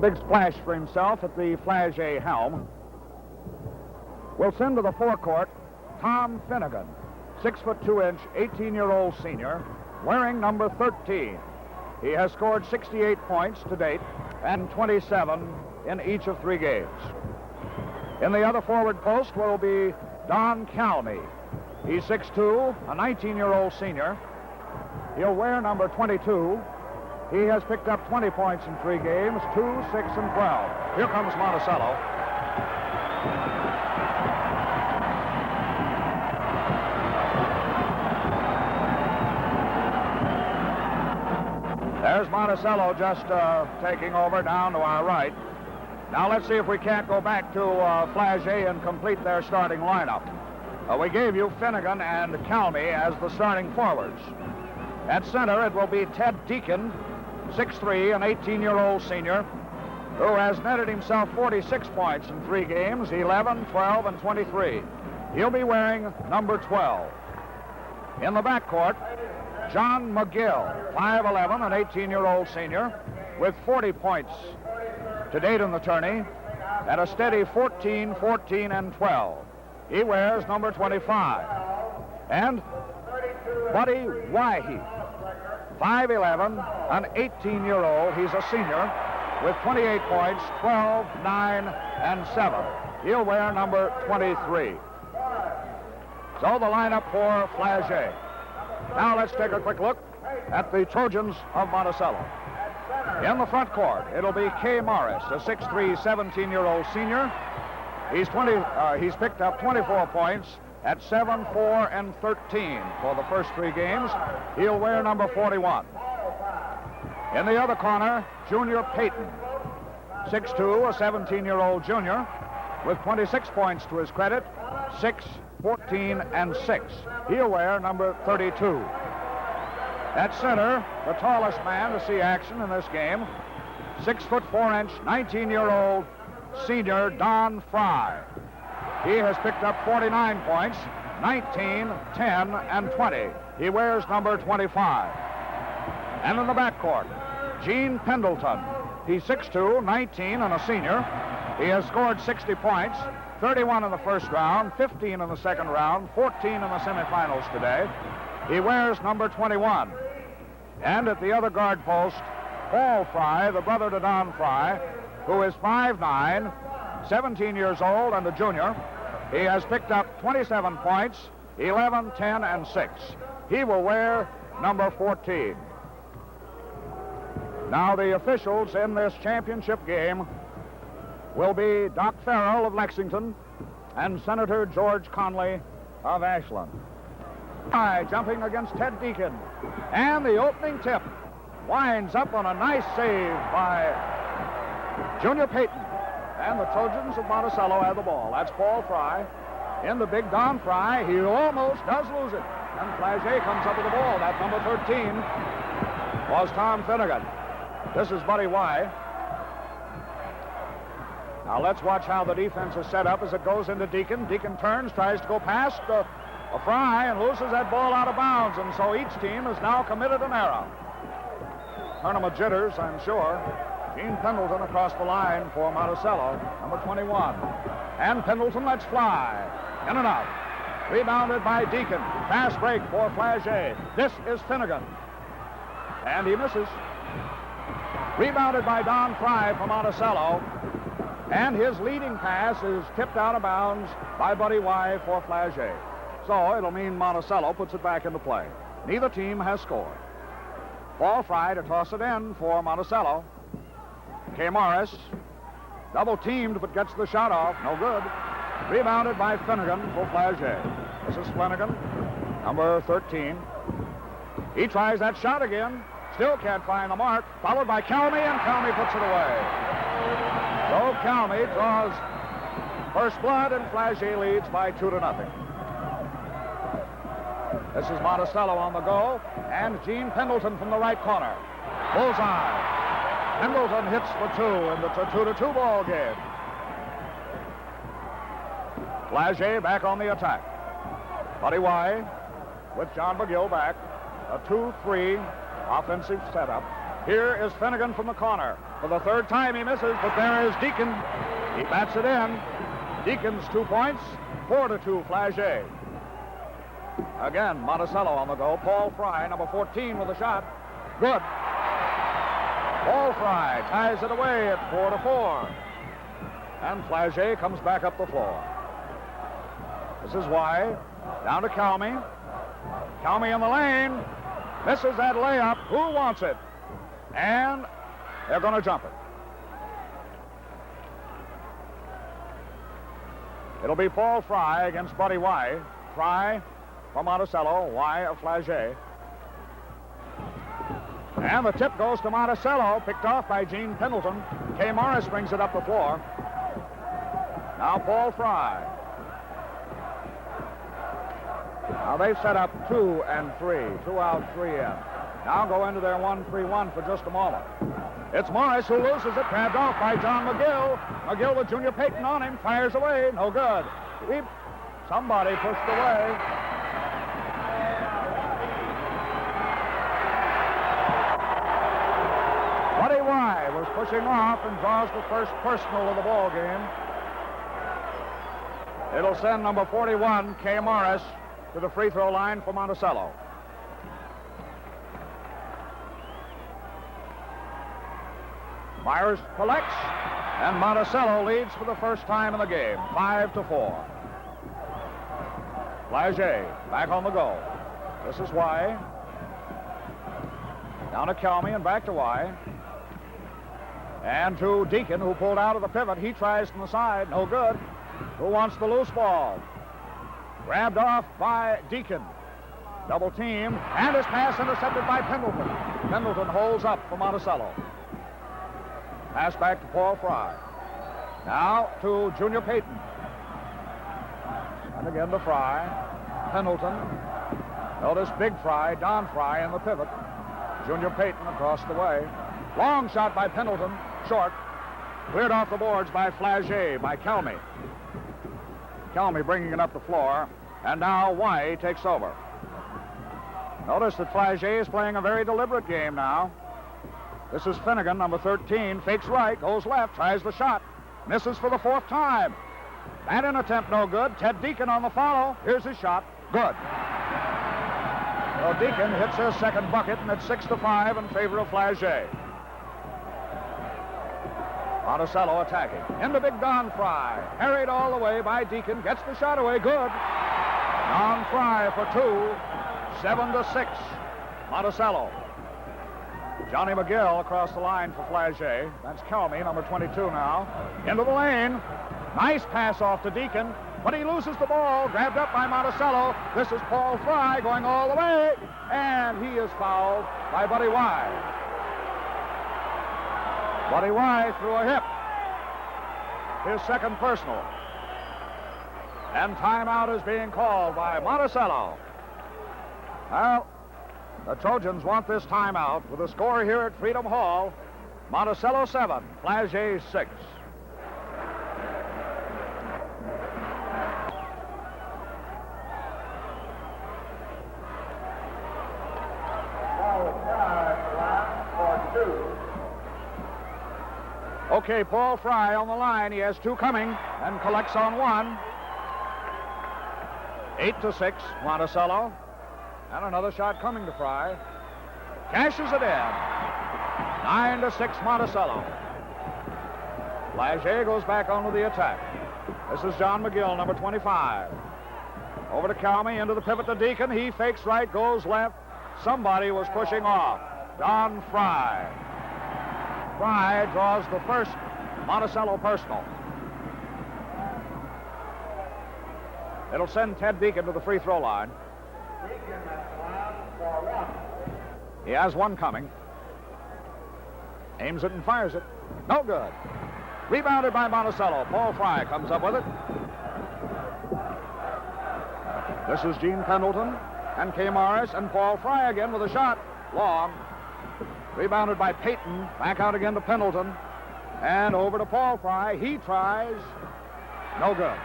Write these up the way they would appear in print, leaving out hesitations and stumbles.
Big splash for himself at the Flaget helm. We'll send to the forecourt Tom Finnegan, 6'2", 18-year-old senior, wearing number 13. He has scored 68 points to date and 27 in each of 3 games. In the other forward post will be Don Calmy. He's 6'2", a 19-year-old senior. He'll wear number 22. He has picked up 20 points in 3 games, 2, 6, and 12. Here comes Monticello. There's Monticello just taking over down to our right. Now let's see if we can't go back to Flaget and complete their starting lineup. We gave you Finnegan and Calmy as the starting forwards. At center, it will be Ted Deacon, 6'3", an 18-year-old senior, who has netted himself 46 points in 3 games, 11, 12, and 23. He'll be wearing number 12. In the backcourt, John McGill, 5'11", an 18-year-old senior, with 40 points to date in the tourney, and a steady 14, 14, and 12. He wears number 25. And Buddy Wyhe, 5'11", an 18-year-old. He's a senior with 28 points, 12, 9, and 7. He'll wear number 23. So the lineup for Flaget. Now let's take a quick look at the Trojans of Monticello. In the front court, it'll be Kay Morris, a 6'3", 17-year-old senior. He's picked up 24 points at 7, 4, and 13 for the first 3 games. He'll wear number 41. In the other corner, Junior Payton, 6'2", a 17-year-old junior, with 26 points to his credit, 6, 14, and 6. He'll wear number 32. At center, the tallest man to see action in this game, 6'4", 19-year-old senior Don Fry. He has picked up 49 points, 19, 10, and 20. He wears number 25. And in the backcourt, Gene Pendleton. He's 6'2", 19, and a senior. He has scored 60 points, 31 in the first round, 15 in the second round, 14 in the semifinals today. He wears number 21. And at the other guard post, Paul Fry, the brother to Don Fry, who is 5'9", 17 years old and a junior. He has picked up 27 points, 11, 10, and 6. He will wear number 14. Now the officials in this championship game will be Doc Farrell of Lexington and Senator George Conley of Ashland. Jumping against Ted Deacon. And the opening tip winds up on a nice save by Junior Payton. And the Trojans of Monticello have the ball. That's Paul Fry. In the big Don Fry, he almost does lose it. And Flaget comes up with the ball. That number 13 was Tom Finnegan. This is Buddy Wyhe. Now let's watch how the defense is set up as it goes into Deacon. Deacon turns, tries to go past a Fry and loses that ball out of bounds. And so each team has now committed an error. Tournament jitters, I'm sure. Gene Pendleton across the line for Monticello, number 21. And Pendleton lets fly. In and out. Rebounded by Deacon. Fast break for Flaget. This is Finnegan. And he misses. Rebounded by Don Fry for Monticello. And his leading pass is tipped out of bounds by Buddy Wyhe for Flaget. So it'll mean Monticello puts it back into play. Neither team has scored. Paul Fry to toss it in for Monticello. Kay Morris, double teamed but gets the shot off. No good. Rebounded by Finnegan for Flaget. This is Finnegan, number 13. He tries that shot again. Still can't find the mark. Followed by Calmy, and Calmy puts it away. So Calmy draws first blood, and Flaget leads by 2-0. This is Monticello on the go, and Gene Pendleton from the right corner. Bullseye. Pendleton hits for 2, and it's a 2-2 ball game. Flaget back on the attack. Buddy Wyhe with John McGill back. A 2-3 offensive setup. Here is Finnegan from the corner. For the third time he misses, but there is Deacon. He bats it in. Deacon's 2 points, 4-2 Flaget. Again, Monticello on the go. Paul Fry, number 14 with a shot. Good. Paul Fry ties it away at 4-4. And Flaget comes back up the floor. This is why. Down to Calmy. Calmy in the lane. Misses that layup. Who wants it? And they're going to jump it. It'll be Paul Fry against Buddy Y. Fry from Monticello, Y of Flaget. And the tip goes to Monticello, picked off by Gene Pendleton. Kay Morris brings it up the floor. Now Paul Fry. Now they've set up 2 and 3, 2 out, 3 in. Now go into their 1-3-1 for just a moment. It's Morris who loses it, grabbed off by John McGill. McGill with Junior Payton on him, fires away, no good. Somebody pushed away. Buddy Y was pushing off and draws the first personal of the ball game. It'll send number 41, Kay Morris, to the free throw line for Monticello. Myers collects, and Monticello leads for the first time in the game, 5-4. Flaget back on the go. This is Y. Down to Calmy and back to Y. And to Deacon, who pulled out of the pivot. He tries from the side, no good. Who wants the loose ball? Grabbed off by Deacon. Double team, and his pass intercepted by Pendleton. Pendleton holds up for Monticello. Pass back to Paul Fry. Now to Junior Payton. And again to Fry. Pendleton. Notice Big Fry, Don Fry in the pivot. Junior Payton across the way. Long shot by Pendleton. Short. Cleared off the boards by Flaget, by Calmy. Calmy bringing it up the floor. And now Y takes over. Notice that Flaget is playing a very deliberate game now. This is Finnegan, number 13, fakes right, goes left, tries the shot, misses for the 4th time. That in attempt no good. Ted Deacon on the follow. Here's his shot. Good. So Deacon hits his second bucket, and it's 6-5 in favor of Flaget. Monticello attacking. Into big Don Fry. Harried all the way by Deacon. Gets the shot away. Good. Don Fry for 2. 7-6. Monticello. Johnny McGill across the line for Flaget. That's Calmy, number 22 now. Into the lane. Nice pass off to Deacon, but he loses the ball. Grabbed up by Monticello. This is Paul Fry going all the way, and he is fouled by Buddy Y. Buddy Y threw a hip. His second personal. And timeout is being called by Monticello. Well, the Trojans want this timeout with a score here at Freedom Hall. Monticello 7, Flaget 6. Okay, Paul Fry on the line. He has 2 coming and collects on 1. 8-6, Monticello. And another shot coming to Fry. Cashes it in. 9-6, Monticello. Flaget goes back onto the attack. This is John McGill, number 25. Over to Calmy, into the pivot to Deacon. He fakes right, goes left. Somebody was pushing off. Don Fry. Fry draws the first Monticello personal. It'll send Ted Deacon to the free throw line. He has 1 coming. Aims it and fires it. No good. Rebounded by Monticello. Paul Fry comes up with it. This is Gene Pendleton and Kay Morris and Paul Fry again with a shot. Long. Rebounded by Payton. Back out again to Pendleton. And over to Paul Fry. He tries. No good.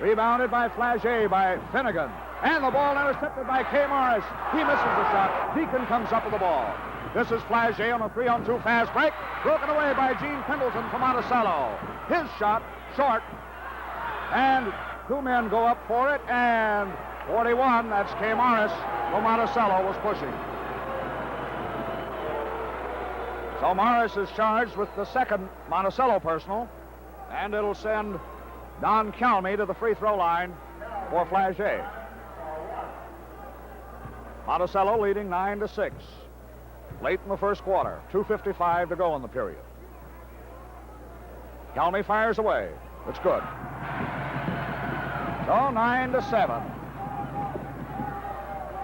Rebounded by Flaget by Finnegan. And the ball intercepted by Kay Morris. He misses the shot. Deacon comes up with the ball. This is Flaget on a 3-on-2 fast break. Broken away by Gene Pendleton from Monticello. His shot, short. And two men go up for it, and 41, that's Kay Morris from Monticello, was pushing. So Morris is charged with the second Monticello personal, and it'll send Don Calmy to the free throw line for Flaget. Monticello leading 9-6. Late in the first quarter, 2:55 to go in the period. Calmy fires away. It's good. So 9-7.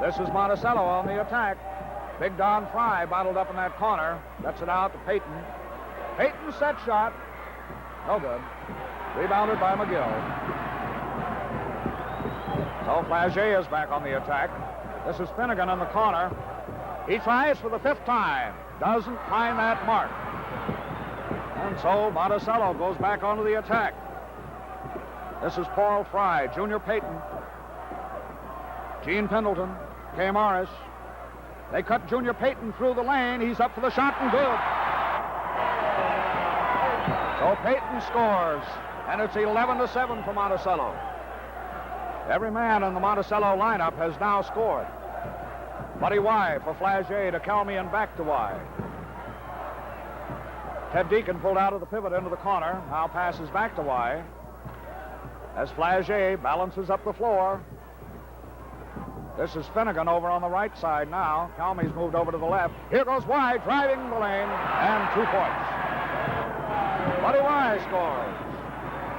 This is Monticello on the attack. Big Don Fry bottled up in that corner. Gets it out to Payton. Payton's set shot. No good. Rebounded by McGill. So Flaget is back on the attack. This is Finnegan in the corner. He tries for the 5th time. Doesn't find that mark. And so Monticello goes back onto the attack. This is Paul Fry, Junior Payton, Gene Pendleton, Kay Morris. They cut Junior Payton through the lane. He's up for the shot and good. So Payton scores, and it's 11-7 for Monticello. Every man in the Monticello lineup has now scored. Buddy Y for Flaget to Calmy and back to Y. Ted Deacon pulled out of the pivot into the corner. Now passes back to Y. As Flaget balances up the floor. This is Finnegan over on the right side now. Calmy's moved over to the left. Here goes Y driving the lane, and 2 points. Buddy Y scores.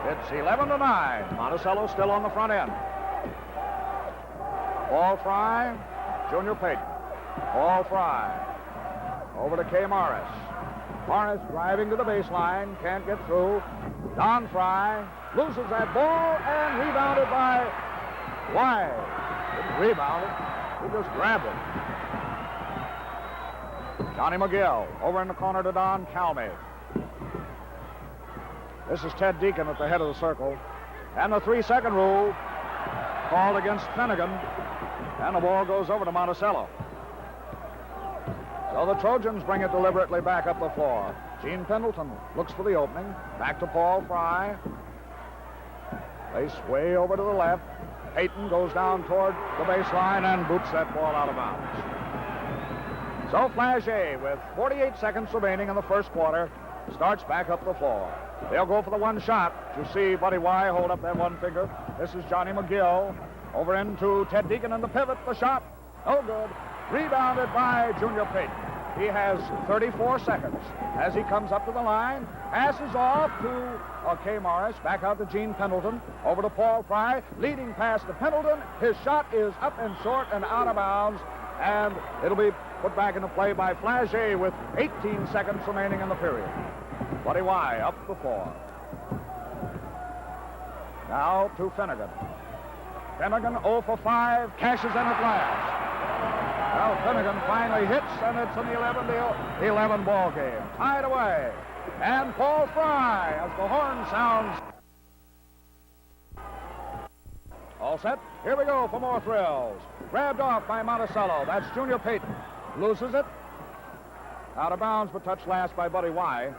It's 11-9. Monticello still on the front end. Paul Fry, Junior Payton. Paul Fry. Over to Kay Morris. Morris driving to the baseline. Can't get through. Don Fry loses that ball and rebounded by Y. Didn't rebound it. He just grabbed it. Johnny McGill over in the corner to Don Calmy. This is Ted Deacon at the head of the circle. And the 3-second rule called against Finnegan. And the ball goes over to Monticello. So the Trojans bring it deliberately back up the floor. Gene Pendleton looks for the opening. Back to Paul Fry. They sway over to the left. Payton goes down toward the baseline and boots that ball out of bounds. So Flaget, with 48 seconds remaining in the first quarter, starts back up the floor. They'll go for the one shot. You see Buddy Y hold up that one finger. This is Johnny McGill. Over into Ted Deacon in the pivot. The shot. No good. Rebounded by Junior Payton. He has 34 seconds as he comes up to the line. Passes off to Kay Morris. Back out to Gene Pendleton. Over to Paul Fry. Leading pass to Pendleton. His shot is up and short and out of bounds. And it'll be put back into play by Flaget with 18 seconds remaining in the period. Buddy Y up the floor. Now to Finnegan. Finnegan 0 for 5, cashes in at last. Well, Finnegan finally hits, and it's an 11-11 ball game. Tied away. And Paul Fry, as the horn sounds. All set. Here we go for more thrills. Grabbed off by Monticello. That's Junior Payton. Loses it. Out of bounds, but touched last by Buddy Y.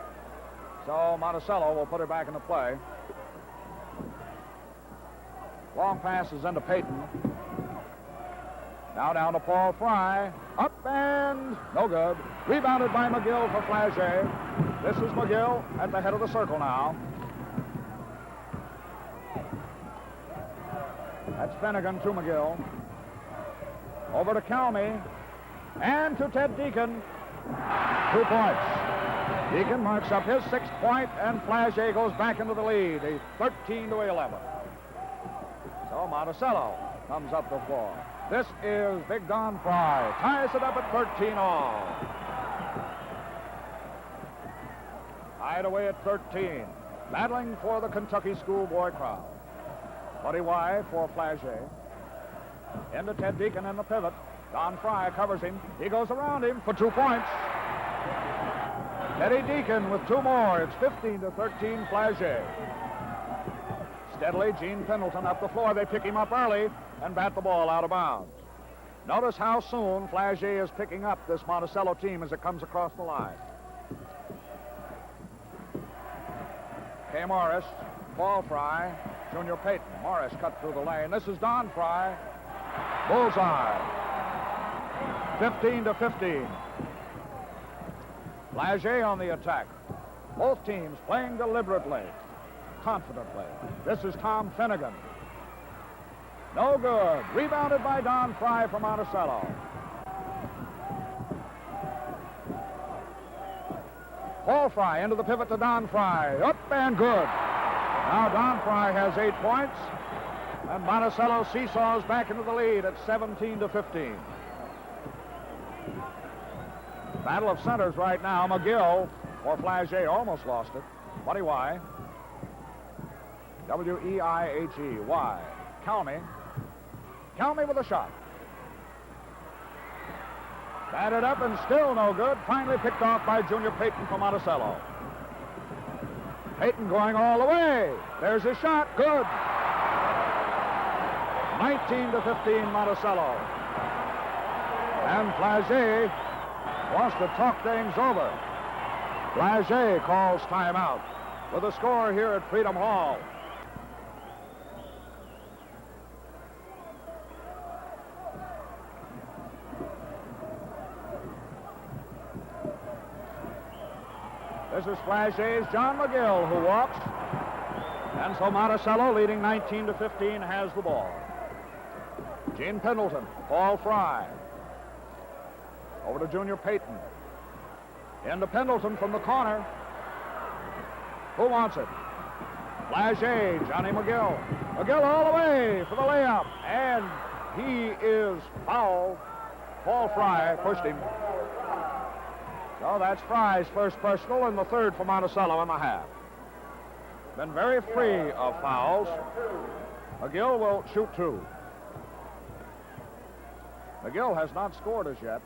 So Monticello will put it back into play. Long passes into Payton. Now down to Paul Fry. Up and no good. Rebounded by McGill for Flaget. This is McGill at the head of the circle now. That's Finnegan to McGill. Over to Calmy. And to Ted Deacon. 2 points. Deacon marks up his 6th point, and Flaget goes back into the lead. 13-11. So Monticello comes up the floor. This is Big Don Fry. Ties it up at 13 all. Tied away at 13. Battling for the Kentucky schoolboy crowd. Buddy Y for Flaget. Into Ted Deacon in the pivot. Don Fry covers him. He goes around him for 2 points. Teddy Deacon with 2 more. It's 15-13 Flaget. Steadily, Gene Pendleton up the floor. They pick him up early and bat the ball out of bounds. Notice how soon Flaget is picking up this Monticello team as it comes across the line. K. Morris, Paul Fry, Junior Payton. Morris cut through the lane. This is Don Fry. Bullseye. 15-15. Flaget on the attack. Both teams playing deliberately, confidently. This is Tom Finnegan. No good. Rebounded by Don Fry from Monticello. Paul Fry into the pivot to Don Fry. Up and good. Now Don Fry has 8 points, and Monticello seesaws back into the lead at 17-15. Battle of centers right now. McGill or Flaget almost lost it. Buddy Y. W-E-I-H-E. Y. Calmy with a shot. Batted up and still no good. Finally picked off by Junior Payton from Monticello. Payton going all the way. There's his shot. Good. 19-15 Monticello. And Flaget wants to talk things over. Flaget calls timeout with a score here at Freedom Hall. This is Flaget's John McGill who walks. And so Monticello, leading 19-15, has the ball. Gene Pendleton, Paul Fry. Over to Junior Payton. Into Pendleton from the corner. Who wants it? Flaget, Johnny McGill. McGill all the way for the layup. And he is fouled. Paul Fry pushed him. So that's Fry's first personal and the third for Monticello in the half. Been very free of fouls. McGill will shoot 2. McGill has not scored as yet.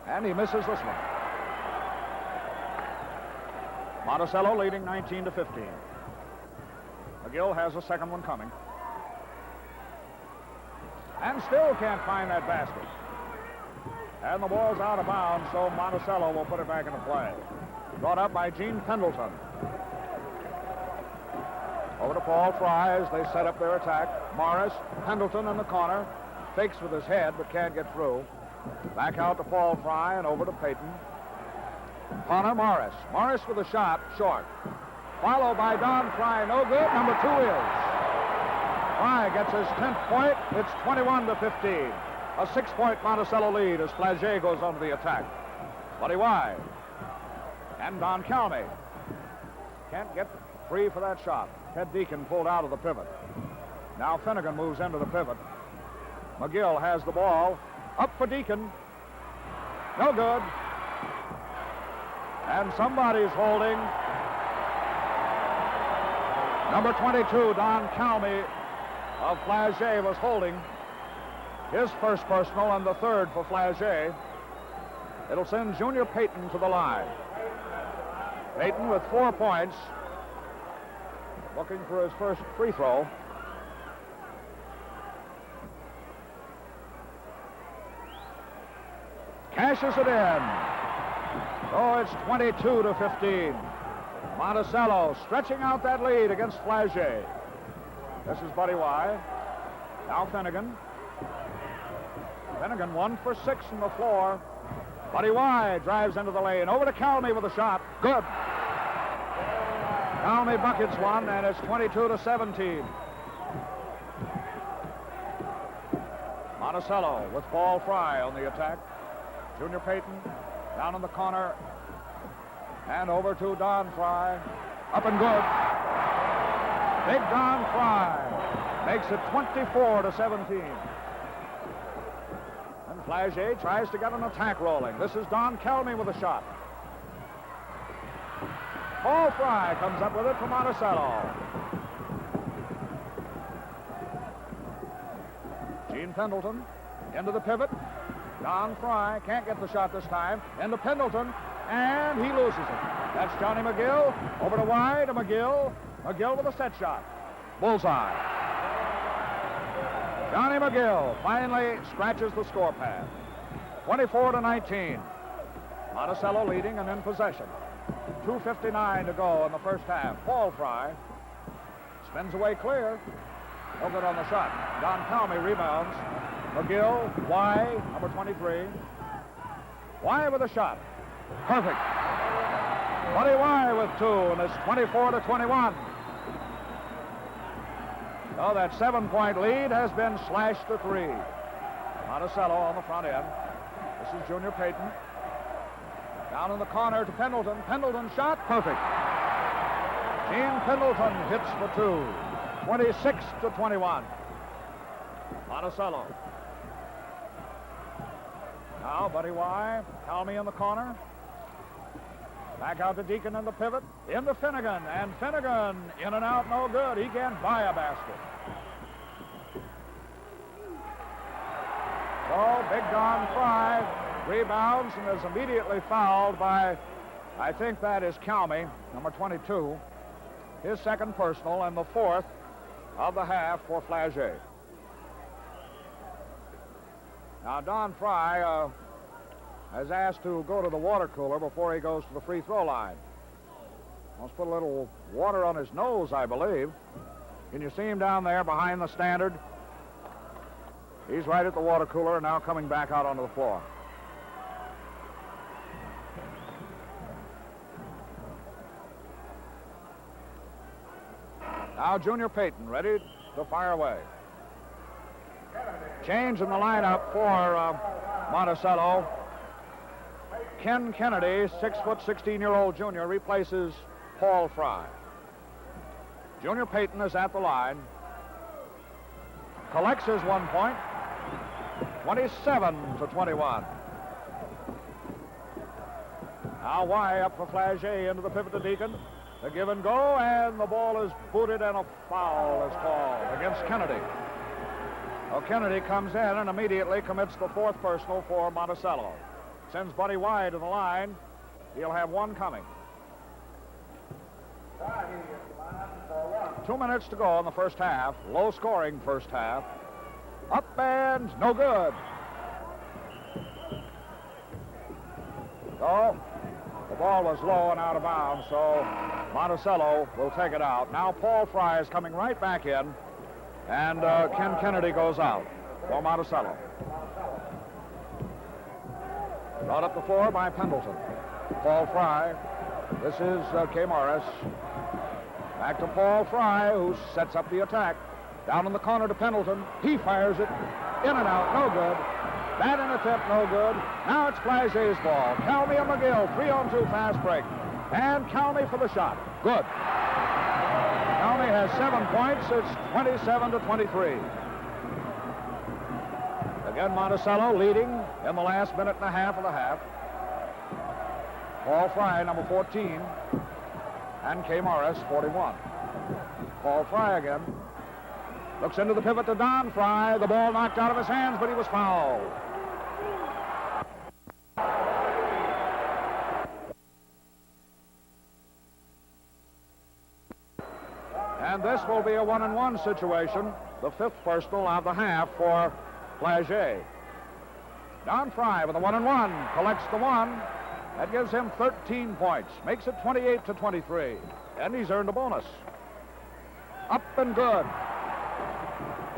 And he misses this one. Monticello leading 19-15. McGill has a second one coming. And still can't find that basket. And the ball's out of bounds, so Monticello will put it back into play. Brought up by Gene Pendleton. Over to Paul Fry as they set up their attack. Morris, Pendleton in the corner. Fakes with his head, but can't get through. Back out to Paul Fry and over to Payton. Connor Morris. Morris with a shot, short. Followed by Don Fry, no good. Number 2 is. Fry gets his 10th point. It's 21-15. A 6-point Monticello lead as Flaget goes onto the attack. Buddy Y. And Don Calmy. Can't get free for that shot. Ted Deacon pulled out of the pivot. Now Finnegan moves into the pivot. McGill has the ball. Up for Deacon. No good. And somebody's holding. Number 22, Don Calmy of Flaget, was holding. His first personal and the third for Flaget. It'll send Junior Payton to the line. Payton with 4 points. Looking for his first free throw. Cashes it in. So it's 22-15. Monticello stretching out that lead against Flaget. This is Buddy Y. Now Finnegan. Finnegan 1 for 6 from the floor. Buddy Y drives into the lane. Over to Calmy with a shot. Good. Calmy buckets one, and it's 22-17. Monticello with Paul Fry on the attack. Junior Payton down in the corner. And over to Don Fry. Up and good. Big Don Fry makes it 24-17. And Flaget tries to get an attack rolling. This is Don Calmy with a shot. Paul Fry comes up with it for Monticello. Gene Pendleton into the pivot. Don Fry can't get the shot this time. Into Pendleton, and he loses it. That's Johnny McGill. Over to Y to McGill. McGill with a set shot. Bullseye. Johnny McGill finally scratches the score pad. 24-19. Monticello leading and in possession. 2:59 to go in the first half. Paul Fry spins away clear. No good on the shot. Don Calmy rebounds. McGill, Y, number 23. Y with a shot. Perfect. Buddy Y with two, and it's 24-21. So that 7-point lead has been slashed to 3. Monticello on the front end. This is Junior Payton. Down in the corner to Pendleton. Pendleton shot. Perfect. Gene Pendleton hits for 2. 26-21. Monticello. Now Buddy Y. Calmy in the corner. Back out to Deacon in the pivot. Into Finnegan. And Finnegan in and out, no good. He can't buy a basket. So Big Don Fry rebounds and is immediately fouled by, I think that is Calmy, number 22. His second personal and the fourth of the half for Flaget. Now Don Fry has asked to go to the water cooler before he goes to the free throw line. Wants to put a little water on his nose, I believe. Can you see him down there behind the standard? He's right at the water cooler and now coming back out onto the floor. Now Junior Payton ready to fire away. Change in the lineup for Monticello. Ken Kennedy, 6', 16-year-old junior, replaces Paul Fry. Junior Payton is at the line. Collects his 1 point. 27-21. Now Y up for Flaget into the pivot to Deacon. The give and go, and the ball is booted, and a foul is called against Kennedy. Well, Kennedy comes in and immediately commits the fourth personal for Monticello. Sends Buddy Y to the line. He'll have one coming. 2 minutes to go in the first half. Low-scoring first half. Up and no good. So the ball was low and out of bounds, so Monticello will take it out. Now Paul Fry is coming right back in, and Ken Kennedy goes out for Monticello. Brought up the floor by Pendleton. Paul Fry. This is K. Morris. Back to Paul Fry, who sets up the attack. Down in the corner to Pendleton. He fires it. In and out, no good. That in attempt, no good. Now it's Flaget's ball. Calmy and McGill, 3-on-2 fast break. And Calmy for the shot. Good. Calmy has 7 points. It's 27-23. Again, Monticello leading in the last minute and a half of the half. Paul Fry, number 14. And K. Morris, 41. Paul Fry again. Looks into the pivot to Don Fry. The ball knocked out of his hands, but he was fouled. And this will be a 1-on-1 situation. The fifth personal of the half for Flaget. Don Fry with a 1-on-1. Collects the one. That gives him 13 points. Makes it 28-23. And he's earned a bonus. Up and good.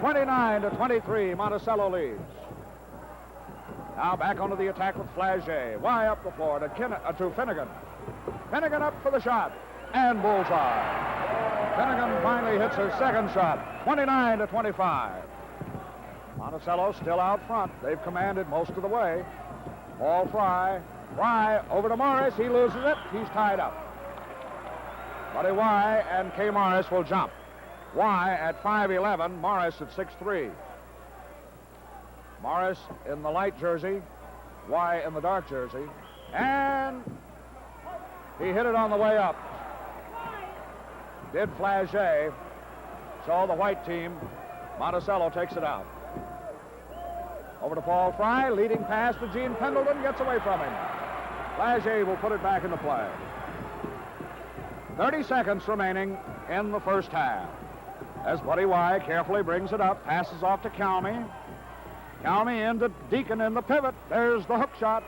29-23, Monticello leads. Now back onto the attack with Flaget. Y up the floor to Finnegan. Finnegan up for the shot. And bullseye. Finnegan finally hits his second shot. 29-25. Monticello still out front. They've commanded most of the way. Paul Fry. Fry over to Morris. He loses it. He's tied up. Buddy Y and K. Morris will jump. Y at 5'11", Morris at 6'3". Morris in the light jersey, Y in the dark jersey, and he hit it on the way up. Did Flaget, so the white team, Monticello takes it out. Over to Paul Fry, leading pass to Gene Pendleton, gets away from him. Flaget will put it back into play. 30 seconds remaining in the first half. as Buddy Y carefully brings it up, passes off to Calmy. Calmy into Deacon in the pivot. There's the hook shot.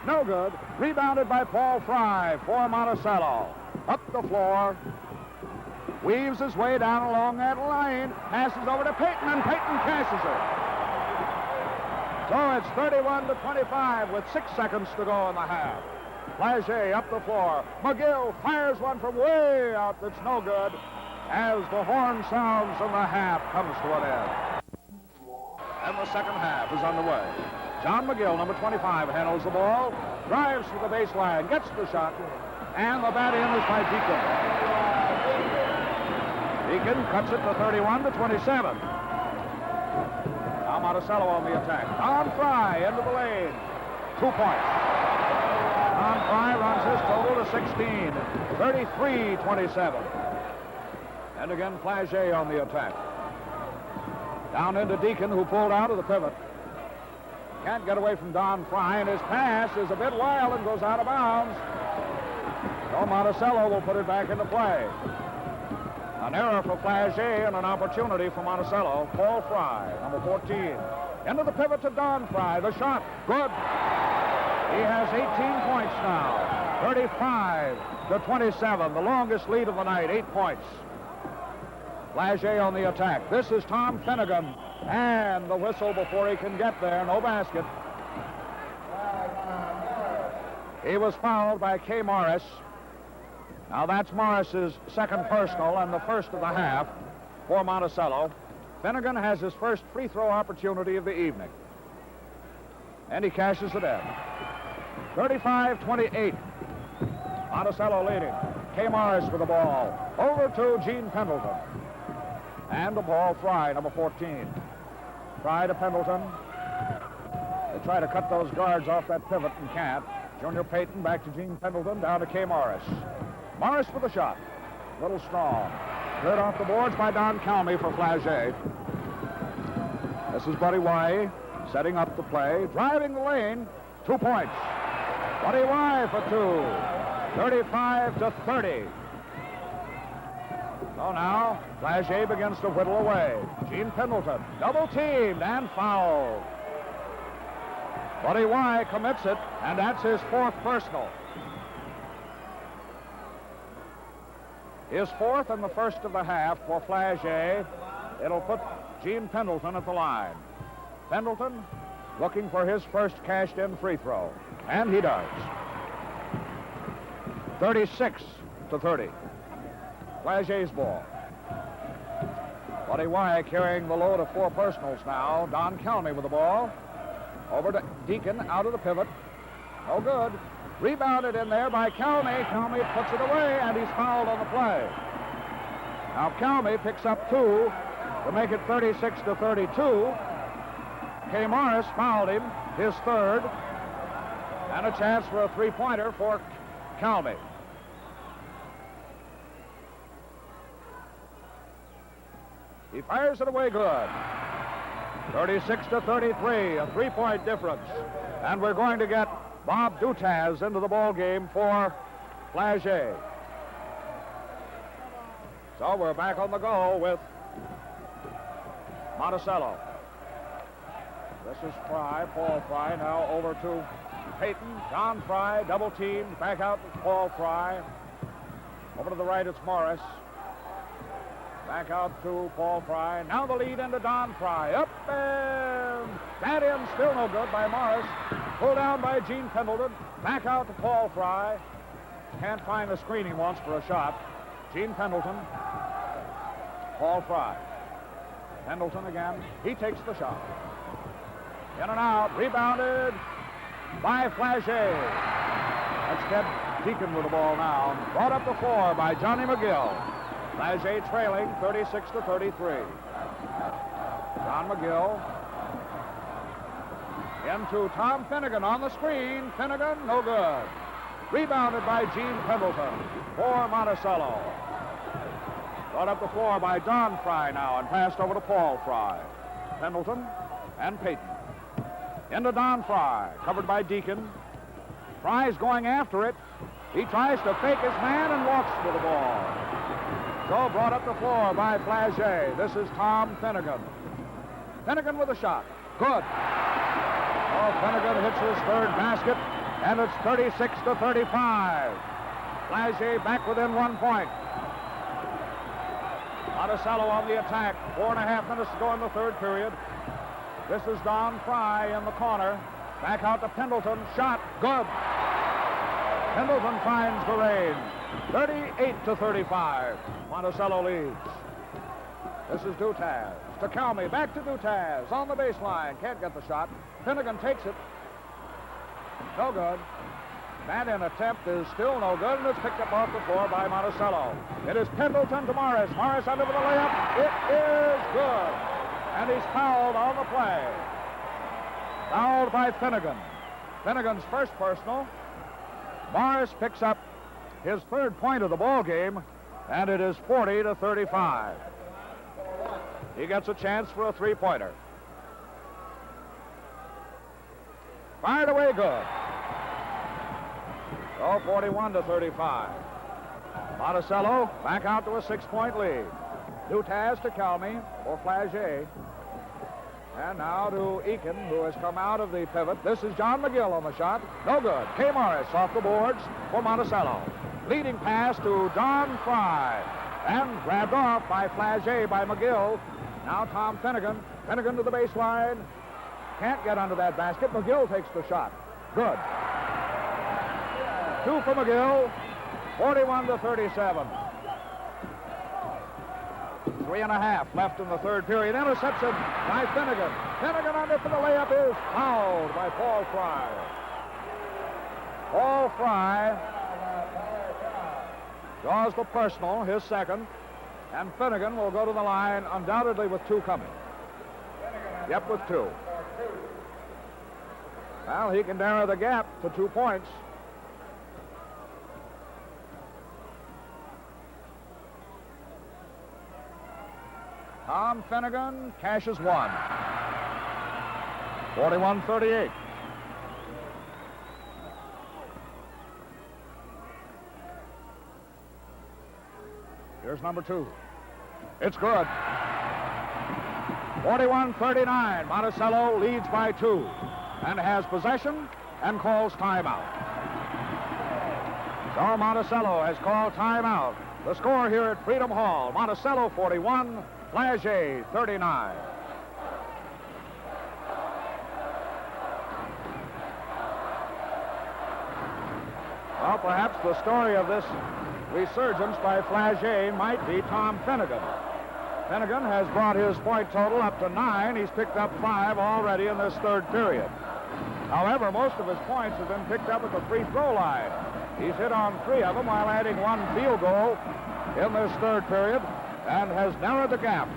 No good. Rebounded by Paul Fry for Monticello. Up the floor. Weaves his way down along that line. Passes over to Peyton, and Peyton cashes it. So it's 31-25 with 6 seconds to go in the half. Flaget up the floor. McGill fires one from way out that's no good as the horn sounds and the half comes to an end. And the second half is underway. John McGill, number 25, handles the ball, drives to the baseline, gets the shot, and the bat in is by Deacon. Deacon cuts it to 31-27. Now Monticello on the attack. Don Fry into the lane. 2 points. Don Fry runs his total to 16. 33-27. And again, Flaget on the attack. Down into Deacon, who pulled out of the pivot. Can't get away from Don Fry, and his pass is a bit wild and goes out of bounds. So Monticello will put it back into play. An error for Flaget and an opportunity for Monticello. Paul Fry, number 14. Into the pivot to Don Fry. The shot, good. He has 18 points now. 35-27, the longest lead of the night, 8 points. Flaget on the attack. This is Tom Finnegan. And the whistle before he can get there. No basket. He was fouled by Kay Morris. Now that's Morris's second personal and the first of the half for Monticello. Finnegan has his first free throw opportunity of the evening. And he cashes it in. 35-28. Monticello leading. Kay Morris with the ball. Over to Gene Pendleton. And the ball, Fry, number 14. Fry to Pendleton. They try to cut those guards off that pivot and can't. Junior Peyton back to Gene Pendleton, down to Kay Morris. Morris with the shot. Little strong. Cleared off the boards by Don Calmy for Flaget. This is Buddy Y setting up the play. Driving the lane. 2 points. Buddy Y for 2. 35-30. So now, Flaget begins to whittle away. Gene Pendleton, double teamed and fouled. Buddy Y commits it, and that's his fourth personal. His fourth and the first of the half for Flaget. It'll put Gene Pendleton at the line. Pendleton looking for his first cashed-in free throw, and he does. 36-30. Flaget's ball. Buddy Y carrying the load of 4 personals now. Don Calmy with the ball. Over to Deacon, out of the pivot. No good. Rebounded in there by Calmy. Calmy puts it away, and he's fouled on the play. Now Calmy picks up 2 to make it 36-32. Kay Morris fouled him, his third. And a chance for a three-pointer for Calmy. He fires it away good. 36-33, a 3-point difference. And we're going to get Bob Dutaz into the ball game for Flaget. So we're back on the go with Monticello. This is Fry, Paul Fry, now over to Peyton. Don Fry, double teamed, back out to Paul Fry. Over to the right, it's Morris. Back out to Paul Fry. Now the lead into Don Fry. Up and that in, still no good by Morris. Pulled down by Gene Pendleton. Back out to Paul Fry. Can't find the screen he wants for a shot. Gene Pendleton. Paul Fry. Pendleton again. He takes the shot. In and out. Rebounded by Flaget. Let's get Deacon with the ball now. Brought up the floor by Johnny McGill. Flaget trailing 36-33. John McGill into Tom Finnegan on the screen. Finnegan, no good. Rebounded by Gene Pendleton for Monticello. Brought up the floor by Don Fry now and passed over to Paul Fry. Pendleton and Peyton. Into Don Fry, covered by Deacon. Fry's going after it. He tries to fake his man and walks with the ball. So brought up the floor by Flaget. This is Tom Finnegan. Finnegan with a shot. Good. Oh, Finnegan hits his third basket, and it's 36-35. Flaget back within 1 point. Monticello on the attack. 4.5 minutes to go in the third period. This is Don Fry in the corner. Back out to Pendleton. Shot. Good. Pendleton finds the range. 38-35. Monticello leads. This is Dutaz. To Calmy. Back to Dutaz. On the baseline. Can't get the shot. Finnegan takes it. No good. That in attempt is still no good, and it's picked up off the floor by Monticello. It is Pendleton to Morris. Morris under with the layup. It is good. And he's fouled on the play. Fouled by Finnegan. Finnegan's first personal. Morris picks up his third point of the ball game, and it is 40-35. He gets a chance for a three-pointer. Fired away good. So 41-35. Monticello back out to a 6-point lead. Dutaz to Calmy for Flaget. And now to Eakin, who has come out of the pivot. This is John McGill on the shot. No good. Kay Morris off the boards for Monticello. Leading pass to Don Fry. And grabbed off by Flaget by McGill. Now Tom Finnegan. Finnegan to the baseline. Can't get under that basket. McGill takes the shot. Good. 2 for McGill. 41-37. 3.5 left in the third period. Interception by Finnegan. Finnegan under for the layup is fouled by Paul Fry. Paul Fry draws the personal, his second, and Finnegan will go to the line undoubtedly with 2 coming. Yep, with 2. Well, he can narrow the gap to 2 points. Tom Finnegan cashes 1. 41-38. Here's number 2. It's good. 41-39. Monticello leads by 2 and has possession and calls timeout. So Monticello has called timeout. The score here at Freedom Hall, Monticello 41, Flaget 39. Well, perhaps the story of this resurgence by Flaget might be Tom Finnegan. Finnegan has brought his point total up to 9. He's picked up 5 already in this third period. However, most of his points have been picked up at the free throw line. He's hit on 3 of them while adding 1 field goal in this third period and has narrowed the gap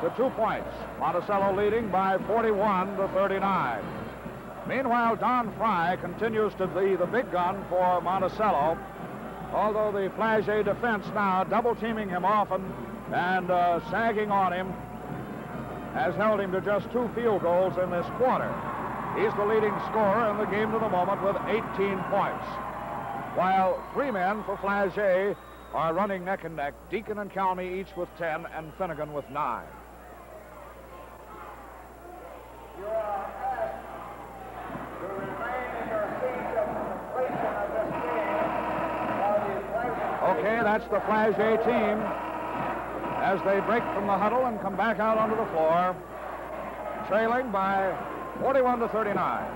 to 2 points. Monticello leading by 41-39. Meanwhile, Don Fry continues to be the big gun for Monticello, although the Flaget defense now double-teaming him often and sagging on him has held him to just 2 field goals in this quarter. He's the leading scorer in the game to the moment with 18 points, while 3 men for Flaget are running neck and neck. Deacon and Calmy each with 10 and Finnegan with 9. You are asked to remain in your seats at the completion of this game while the Flaget... Okay, that's the Flaget team as they break from the huddle and come back out onto the floor, trailing by 41-39.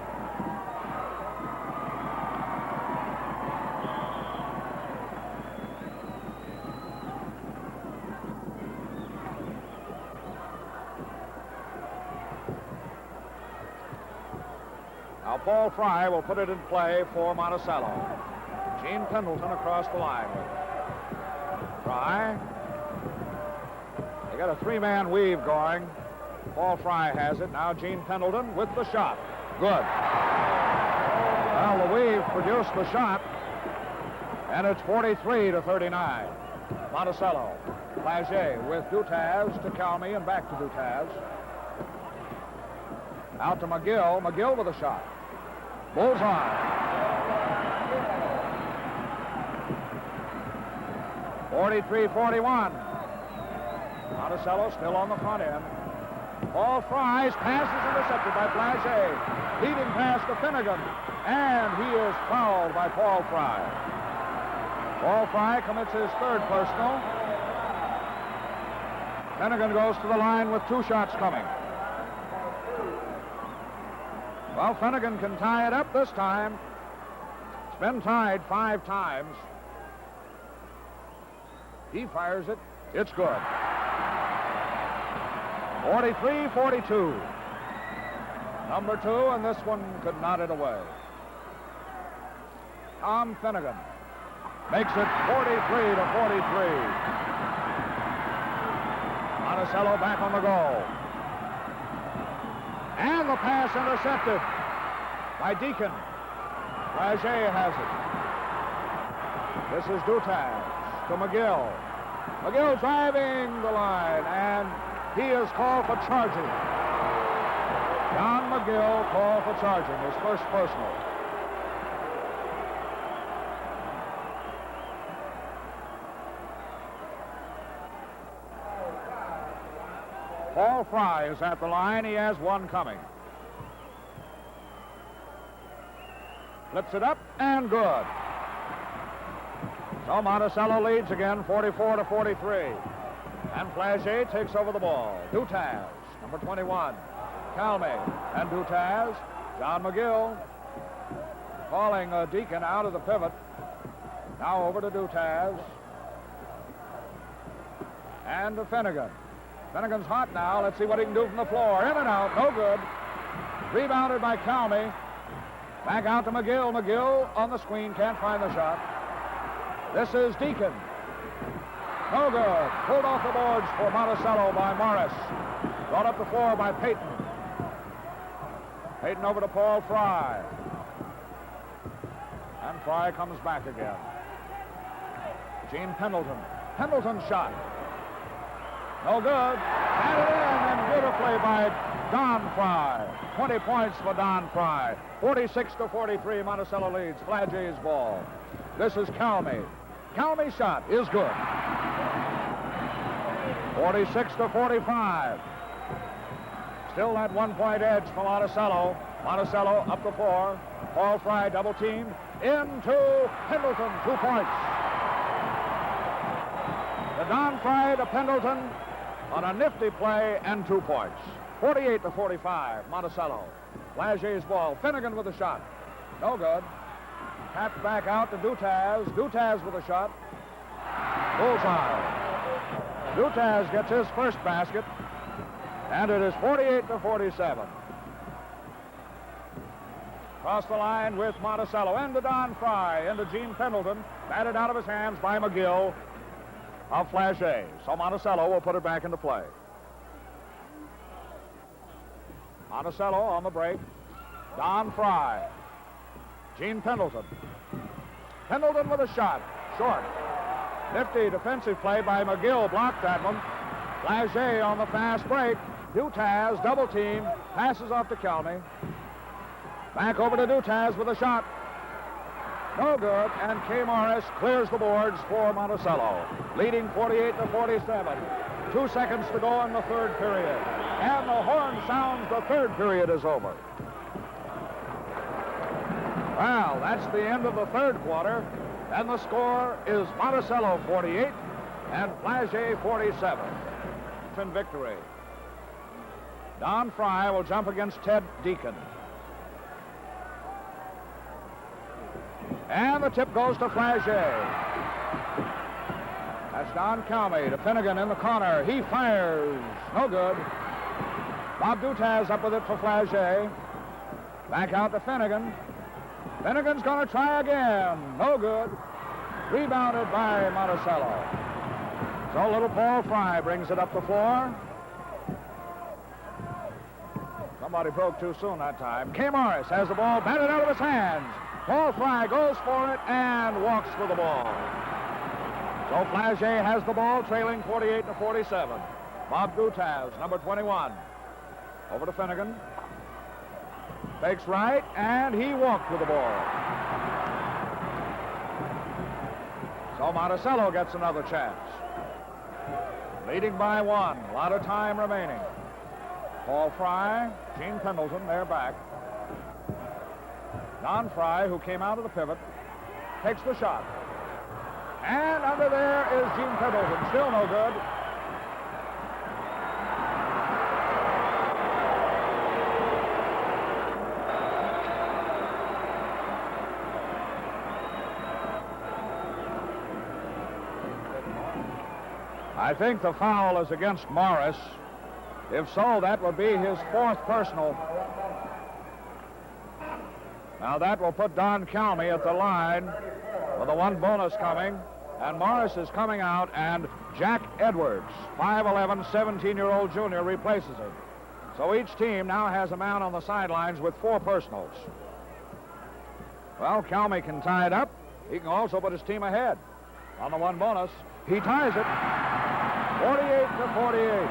Now Paul Fry will put it in play for Monticello. Gene Pendleton across the line with him. Fry. They got a 3-man weave going. Paul Fry has it. Now Gene Pendleton with the shot. Good. Well, the weave produced the shot, and it's 43-39. Monticello. Flaget with Dutaz to Calmy and back to Dutaz. Out to McGill. McGill with a shot. Bullseye. 43-41. Monticello still on the front end. Paul Fry's pass is intercepted by Flaget. Leading pass to Finnegan. And he is fouled by Paul Fry. Paul Fry commits his third personal. Finnegan goes to the line with 2 shots coming. Well, Finnegan can tie it up this time. It's been tied 5 times. He fires it. It's good. 43-42. Number 2, and this one could knot it away. Tom Finnegan makes it 43-43. Monticello back on the goal. And the pass intercepted by Deacon. Flaget has it. This is Dutaz to McGill. McGill driving the line, and he is called for charging. John McGill called for charging, his first personal. Paul Fry is at the line. He has 1 coming. Flips it up, and good. So Monticello leads again, 44-43. And Flaget takes over the ball. Dutaz, number 21. Calme and Dutaz. John McGill calling Deacon out of the pivot. Now over to Dutaz. And to Finnegan. Finnegan's hot now. Let's see what he can do from the floor. In and out. No good. Rebounded by Calme. Back out to McGill. McGill on the screen. Can't find the shot. This is Deacon. No good. Pulled off the boards for Monticello by Morris. Brought up the floor by Payton. Payton over to Paul Fry. And Fry comes back again. Gene Pendleton. Pendleton's shot. No good. Batted in, and beautifully by Don Fry. 20 points for Don Fry. 46-43, Monticello leads. Flaget's ball. This is Calme. Calme's shot is good. 46-45. Still that 1-point edge for Monticello. Monticello up the floor. Paul Fry double teamed. Into Pendleton, 2 points. The Don Fry to Pendleton on a nifty play and 2 points. 48-45, Monticello. Flaget's ball. Finnegan with a shot. No good. Tapped back out to Dutaz. Dutaz with a shot. Bullseye. Dutaz gets his first basket. And it is 48-47. Across the line with Monticello. Into Don Fry. Into Gene Pendleton. Batted out of his hands by McGill of Flaget. So Monticello will put it back into play. Monticello on the break. Don Fry. Gene Pendleton. Pendleton with a shot. Short. Nifty defensive play by McGill. Blocked that one. Flaget on the fast break. Dutaz double team. Passes off to Calme. Back over to Dutaz with a shot. No good. And K. Morris clears the boards for Monticello. Leading 48-47. 2 seconds to go in the third period. And the horn sounds. The third period is over. Well, that's the end of the third quarter. And the score is Monticello 48 and Flaget 47. In victory. Don Fry will jump against Ted Deacon. And the tip goes to Flaget. That's Don Calme to Finnegan in the corner. He fires. No good. Bob Dutaz up with it for Flaget. Back out to Finnegan. Finnegan's going to try again. No good. Rebounded by Monticello. So little Paul Fry brings it up the floor. Somebody broke too soon that time. K. Morris has the ball batted out of his hands. Paul Fry goes for it and walks for the ball. So Flaget has the ball, trailing 48-47. Bob Dutaz, number 21. Over to Finnegan. Fakes right, and he walked with the ball. So Monticello gets another chance. leading by 1. A lot of time remaining. Paul Fry, Gene Pendleton, they're back. Don Fry, who came out of the pivot, takes the shot. And under there is Gene Pendleton. Still no good. I think the foul is against Morris. If so, that would be his 4th personal. Now that will put Don Calmy at the line with the 1 bonus coming. And Morris is coming out, and Jack Edwards, 5'11", 17-year-old junior, replaces him. So each team now has a man on the sidelines with 4 personals. Well, Calmy can tie it up. He can also put his team ahead. On the 1 bonus, he ties it. 48-48.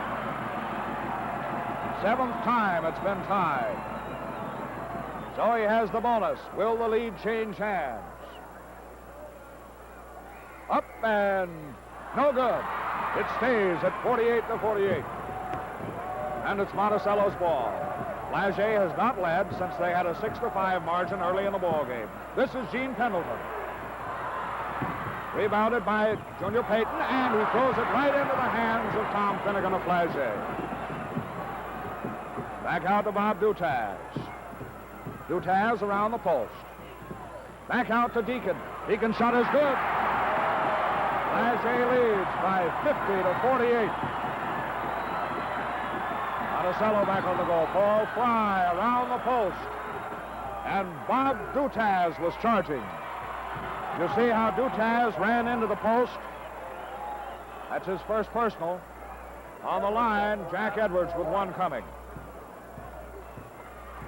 7th time it's been tied. So he has the bonus. Will the lead change hands? Up and no good. It stays at 48-48. And it's Monticello's ball. Flaget has not led since they had a 6-5 margin early in the ball game. This is Gene Pendleton. Rebounded by Junior Payton, and he throws it right into the hands of Tom Finnegan of Flaget. Back out to Bob Dutaz. Dutaz around the post. Back out to Deacon. Deacon's shot is good. Flaget leads by 50-48. Monticello back on the goal. Paul Fry around the post. And Bob Dutaz was charging. You see how Dutaz ran into the post? That's his first personal. On the line, Jack Edwards with 1 coming.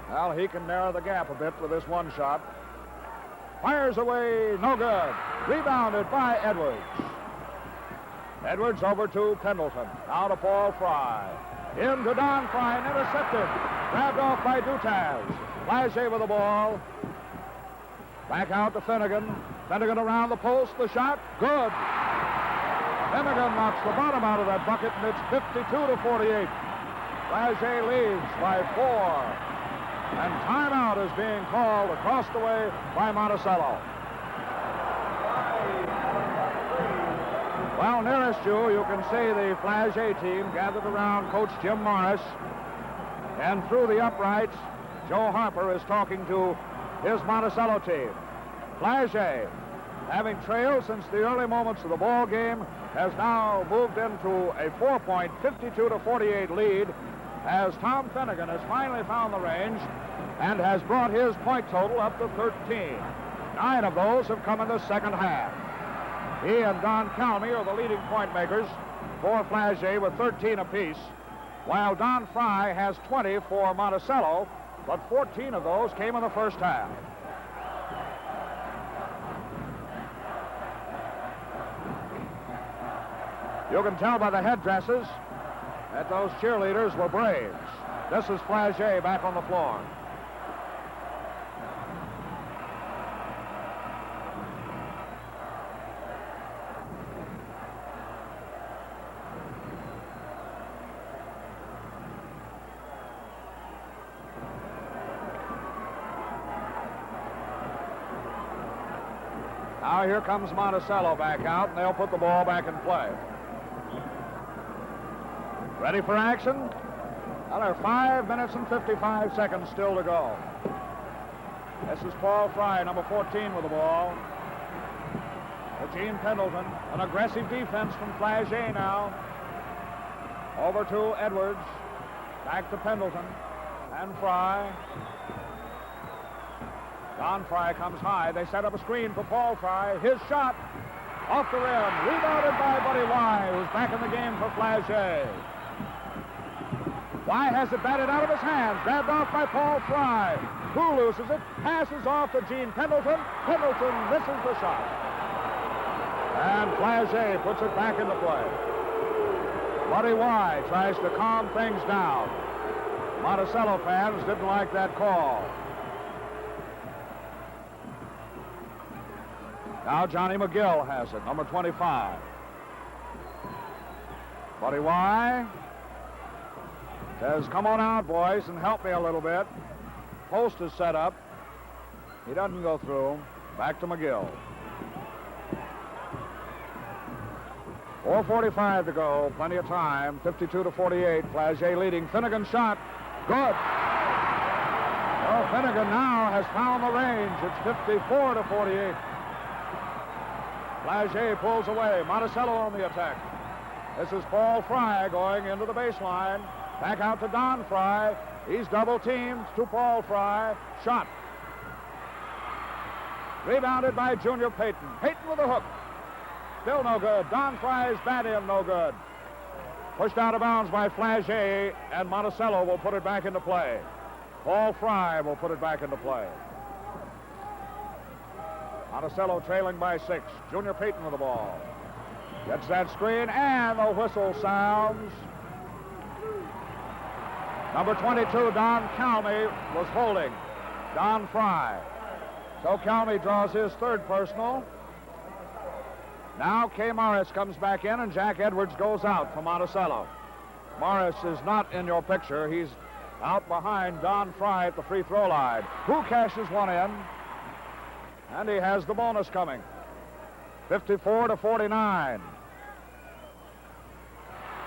Well, he can narrow the gap a bit with this 1 shot. Fires away, no good. Rebounded by Edwards. Edwards over to Pendleton. Now to Paul Fry. Into Don Fry and intercepted. Grabbed off by Dutaz. Flaget with the ball. Back out to Finnegan. Finnegan around the post. The shot. Good. Finnegan knocks the bottom out of that bucket, and it's 52-48. Flaget leads by 4. And timeout is being called across the way by Monticello. Well, nearest you can see the Flaget team gathered around Coach Jim Morris. And through the uprights, Joe Harper is talking to his Monticello team. Flaget, having trailed since the early moments of the ball game, has now moved into a 4-point, 52-48 lead, as Tom Finnegan has finally found the range and has brought his point total up to 13. 9 of those have come in the second half. He and Don Calmy are the leading point makers for Flaget with 13 apiece, while Don Fry has 20 for Monticello, but 14 of those came in the first half. You can tell by the headdresses that those cheerleaders were Braves. This is Flaget back on the floor. Now here comes Monticello back out, and they'll put the ball back in play. Ready for action? Well, there are 5 minutes and 55 seconds still to go. This is Paul Fry, number 14, with the ball. To Gene Pendleton. An aggressive defense from Flaget now. Over to Edwards. Back to Pendleton. And Fry. Don Fry comes high. They set up a screen for Paul Fry. His shot off the rim. Rebounded by Buddy Y, who's back in the game for Flaget. Y has it batted out of his hands. Grabbed off by Paul Fry. Who loses it? Passes off to Gene Pendleton. Pendleton misses the shot. And Flaget puts it back into play. Buddy Y tries to calm things down. Monticello fans didn't like that call. Now Johnny McGill has it, number 25. Buddy Y says, come on out, boys, and help me a little bit. Post is set up. He doesn't go through. Back to McGill. 4:45 to go. Plenty of time. 52-48. Flaget leading. Finnegan shot. Good. Well, Finnegan now has found the range. It's 54-48. Flaget pulls away. Monticello on the attack. This is Paul Fry going into the baseline. Back out to Don Fry. He's double teamed to Paul Fry. Shot. Rebounded by Junior Payton. Payton with a hook. Still no good. Don Fry's bat in, no good. Pushed out of bounds by Flaget, and Monticello will put it back into play. Paul Fry will put it back into play. Monticello trailing by 6. Junior Payton with the ball. Gets that screen, and the whistle sounds. Number 22, Don Calmy, was holding Don Fry. So Calmy draws his third personal. Now Kay Morris comes back in, and Jack Edwards goes out for Monticello. Morris is not in your picture. He's out behind Don Fry at the free throw line. Who cashes one in? And he has the bonus coming. 54-49.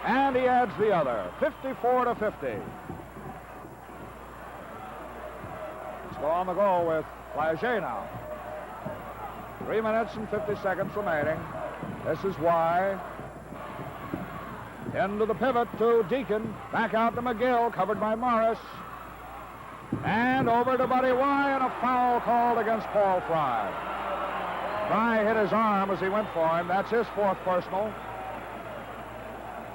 And he adds the other. 54-50. Let's go on the goal with Flaget now. 3 minutes and 50 seconds remaining. This is Y. Into the pivot to Deacon. Back out to McGill, covered by Morris. And over to Buddy Y, and a foul called against Paul Fry. Fry hit his arm as he went for him. That's his fourth personal.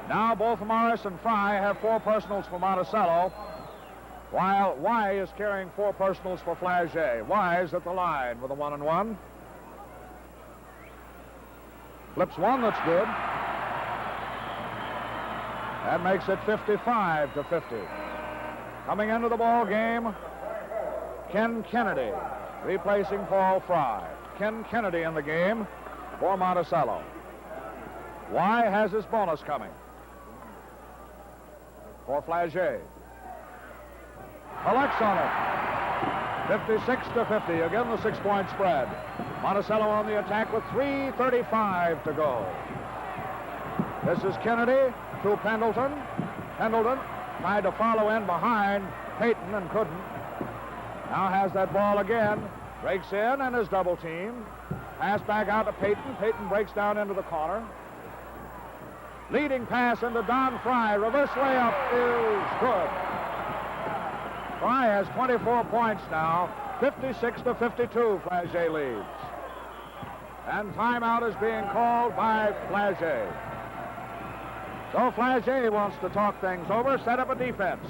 Now both Morris and Fry have 4 personals for Monticello, while Y is carrying 4 personals for Flaget. Y is at the line with a 1-and-1. Flips one, that's good. That makes it 55-50. Coming into the ball game, Ken Kennedy replacing Paul Fry. Ken Kennedy in the game for Monticello. Y has his bonus coming for Flaget. Collects on it. 56-50. Again, the 6-point spread. Monticello on the attack with 3:35 to go. This is Kennedy to Pendleton. Pendleton tried to follow in behind Payton and couldn't. Now has that ball again. Breaks in and is double teamed. Pass back out to Payton. Payton breaks down into the corner. Leading pass into Don Fry. Reverse layup is good. Fry has 24 points now. 56-52, Flaget leads. And timeout is being called by Flaget. So Flaget wants to talk things over, set up a defense.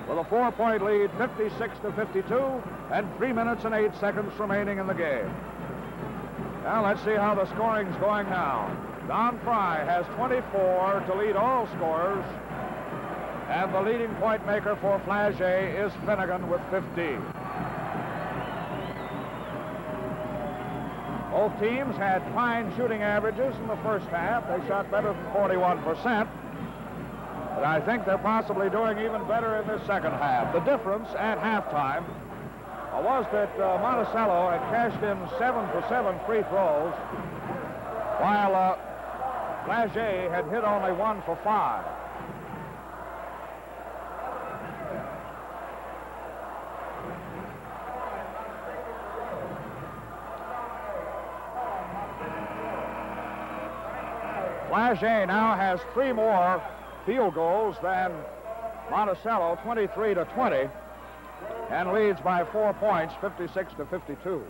With a 4-point lead, 56-52, and 3 minutes and 8 seconds remaining in the game. Now let's see how the scoring's going now. Don Fry has 24 to lead all scorers, and the leading point maker for Flaget is Finnegan with 15. Both teams had fine shooting averages in the first half. They shot better than 41%. But I think they're possibly doing even better in this second half. The difference at halftime was that Monticello had cashed in 7 for 7 free throws, while Flaget had hit only 1 for 5. Flaget now has 3 more field goals than Monticello, 23-20, and leads by 4 points, 56-52.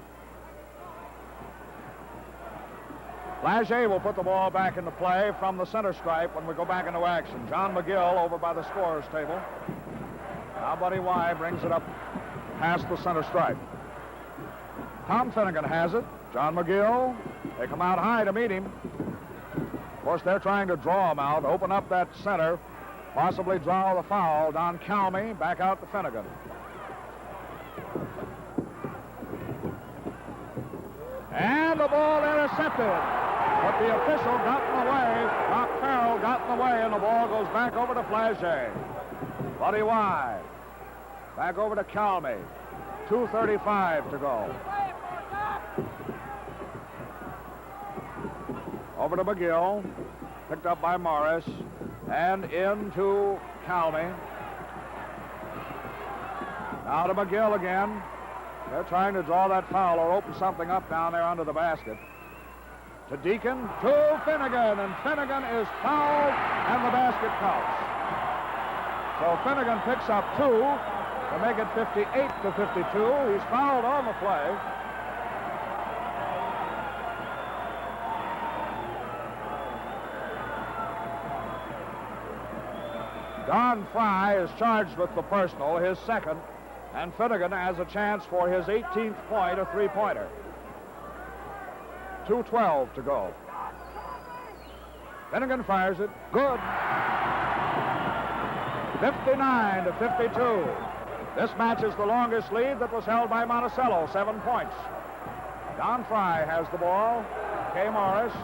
Flaget will put the ball back into play from the center stripe when we go back into action. John McGill over by the scorer's table. Now Buddy Y brings it up past the center stripe. Tom Finnegan has it. John McGill, they come out high to meet him. Of course, they're trying to draw him out, open up that center, possibly draw the foul. Don Calmy back out to Finnegan. And the ball intercepted. But the official got him away. Doc Farrell Monticello got in the way, and the ball goes back over to Flaget. Buddy Y. Back over to Calmy. 2:35 to go. Over to McGill. Picked up by Morris. And into Calmy. Now to McGill again. They're trying to draw that foul or open something up down there under the basket. To Deacon, to Finnegan, and Finnegan is fouled, and the basket counts. So Finnegan picks up 2 to make it 58-52. He's fouled on the play. Don Fry is charged with the personal, his second, and Finnegan has a chance for his 18th point, a three-pointer. 2:12 to go. Finnegan fires it. Good. 59-52. This matches the longest lead that was held by Monticello, 7 points. Don Fry has the ball. Kay Morris.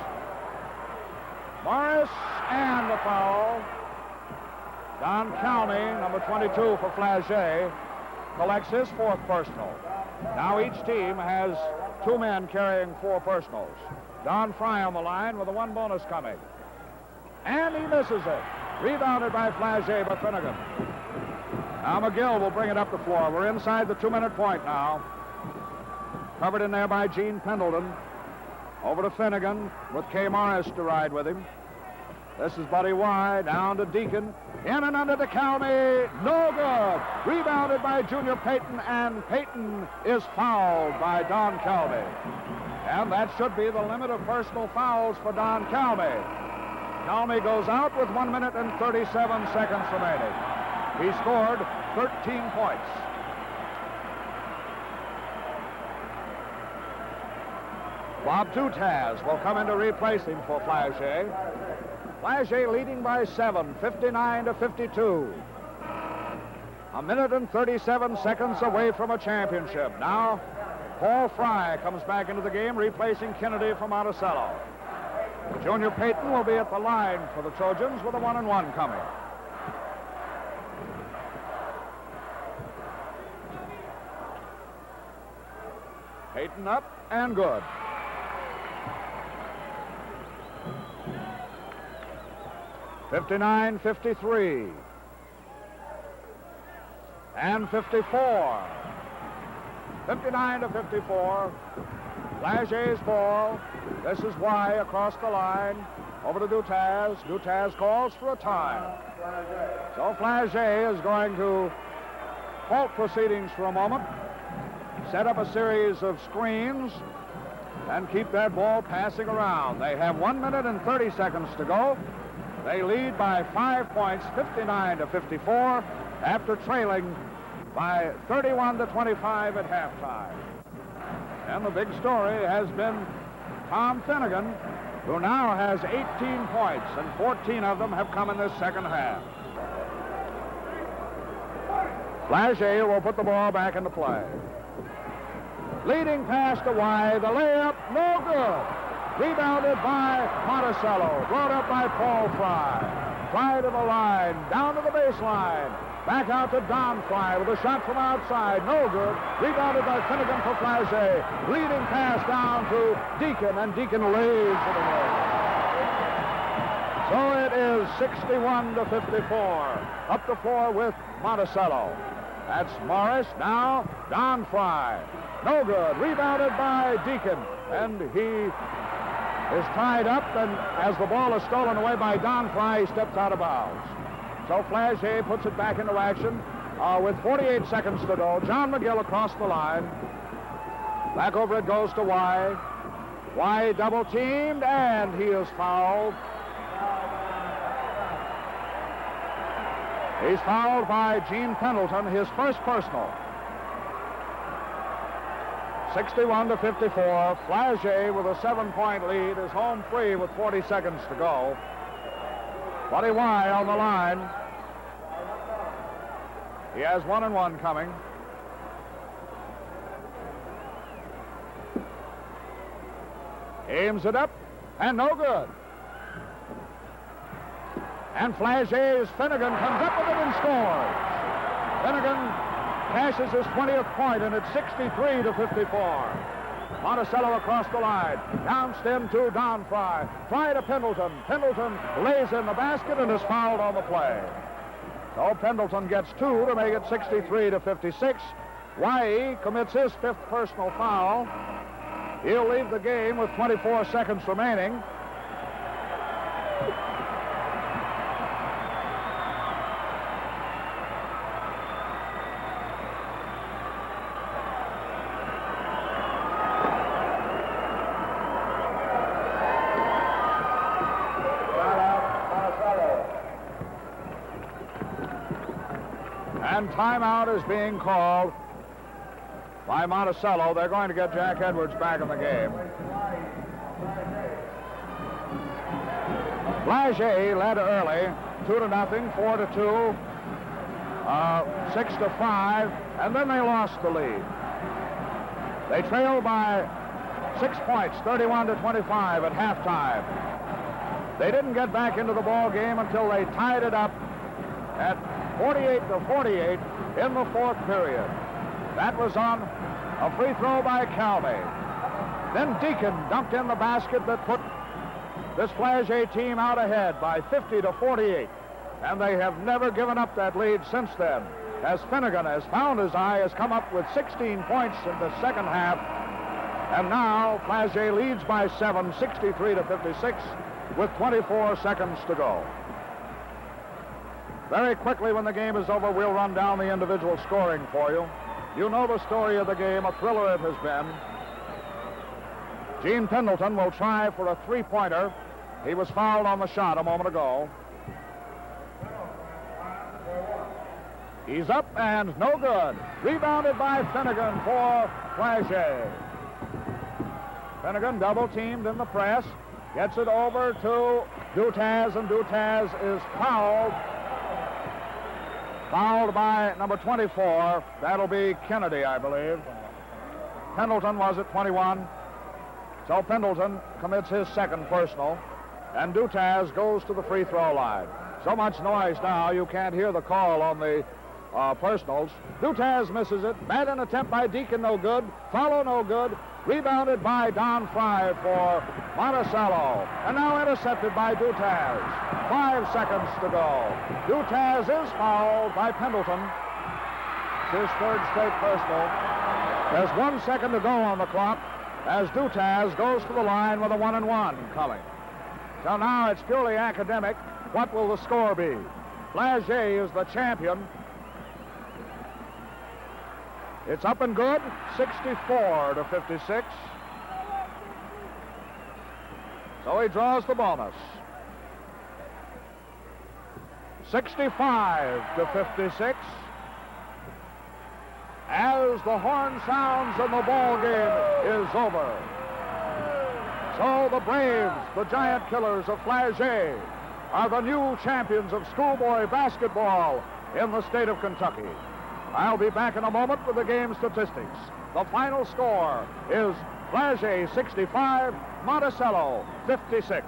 Morris and the foul. Don Calmy, number 22 for Flaget, collects his 4th personal. Now each team has 2 men carrying 4 personals. Don Fry on the line with a 1 bonus coming. And he misses it. Rebounded by Flaget by Finnegan. Now McGill will bring it up the floor. We're inside the 2-minute point now. Covered in there by Gene Pendleton. Over to Finnegan with Kay Morris to ride with him. This is Buddy Y, down to Deacon. In and under to Calmy. No good. Rebounded by Junior Payton, and Payton is fouled by Don Calmy. And that should be the limit of personal fouls for Don Calmy. Calmy goes out with 1 minute and 37 seconds remaining. He scored 13 points. Bob Tutaz will come in to replace him for Flaget. Flaget leading by 7, 59-52. A minute and 37 seconds away from a championship. Now, Paul Fry comes back into the game, replacing Kennedy for Monticello. Junior Payton will be at the line for the Trojans with a 1-and-1 coming. Payton up and good. (59-53) and 54. 59-54. Flaget's ball. This is Y across the line. Over to Dutaz. Dutaz calls for a time. So Flaget is going to halt proceedings for a moment, set up a series of screens, and keep that ball passing around. They have 1 minute and 30 seconds to go. They lead by 5 points, 59-54, after trailing by 31-25 at halftime. And the big story has been Tom Finnegan, who now has 18 points, and 14 of them have come in this second half. Flaget will put the ball back into play. Leading pass to Y, the layup, no good. Rebounded by Monticello, brought up by Paul Fry. Fry to the line, down to the baseline. Back out to Don Fry with a shot from outside, no good. Rebounded by Finnegan for Flaget. Leading pass down to Deacon, and Deacon lays it away. So it is 61-54. Up the floor with Monticello. That's Morris. Now Don Fry. No good. Rebounded by Deacon, and he is tied up, and as the ball is stolen away by Don Fry, he steps out of bounds. So Flaget puts it back into action with 48 seconds to go. John McGill across the line. Back over it goes to Y. Y double-teamed, and he is fouled. He's fouled by Gene Pendleton, his first personal. 61-54. Flaget with a 7-point lead is home free with 40 seconds to go. Buddy Y on the line. He has 1-and-1 coming. Aims it up, and no good. And Flaget's Finnegan comes up with it and scores. Finnegan cashes his 20th point, and it's 63-54. Monticello across the line. Down stem to Don Fry. Fry to Pendleton. Pendleton lays in the basket and is fouled on the play. So Pendleton gets 2 to make it 63-56. Ye commits his 5th personal foul. He'll leave the game with 24 seconds remaining. And timeout is being called by Monticello. They're going to get Jack Edwards back in the game. Flaget led early, 2-0, 4-2, 6-5, and then they lost the lead. They trailed by 6 points, 31-25 at halftime. They didn't get back into the ball game until they tied it up at 48-48 in the 4th period. That was on a free throw by Calvey. Then Deacon dumped in the basket that put this Flaget team out ahead by 50-48. And they have never given up that lead since then, as Finnegan has found his eye, has come up with 16 points in the second half. And now Flaget leads by 7, 63-56, with 24 seconds to go. Very quickly, when the game is over, we'll run down the individual scoring for you. You know the story of the game, a thriller it has been. Gene Pendleton will try for a three-pointer. He was fouled on the shot a moment ago. He's up and no good. Rebounded by Finnegan for Flaget. Finnegan double-teamed in the press. Gets it over to Dutaz, and Dutaz is fouled. Fouled by number 24. That'll be Kennedy, I believe. Pendleton was at 21. So Pendleton commits his second personal, and Dutaz goes to the free throw line. So much noise now, you can't hear the call on the personals. Dutaz misses it. Bad an attempt by Deacon, no good. Follow, no good. Rebounded by Don Fry for Monticello. And now intercepted by Dutaz. 5 seconds to go. Dutaz is fouled by Pendleton. It's his third straight personal. There's 1 second to go on the clock as Dutaz goes to the line with a 1-and-1 coming. So now it's purely academic. What will the score be? Flaget is the champion. It's up and good, 64-56. So he draws the bonus. 65-56. As the horn sounds and the ball game is over. So the Braves, the giant killers of Flaget, are the new champions of schoolboy basketball in the state of Kentucky. I'll be back in a moment with the game statistics. The final score is Flaget 65, Monticello 56.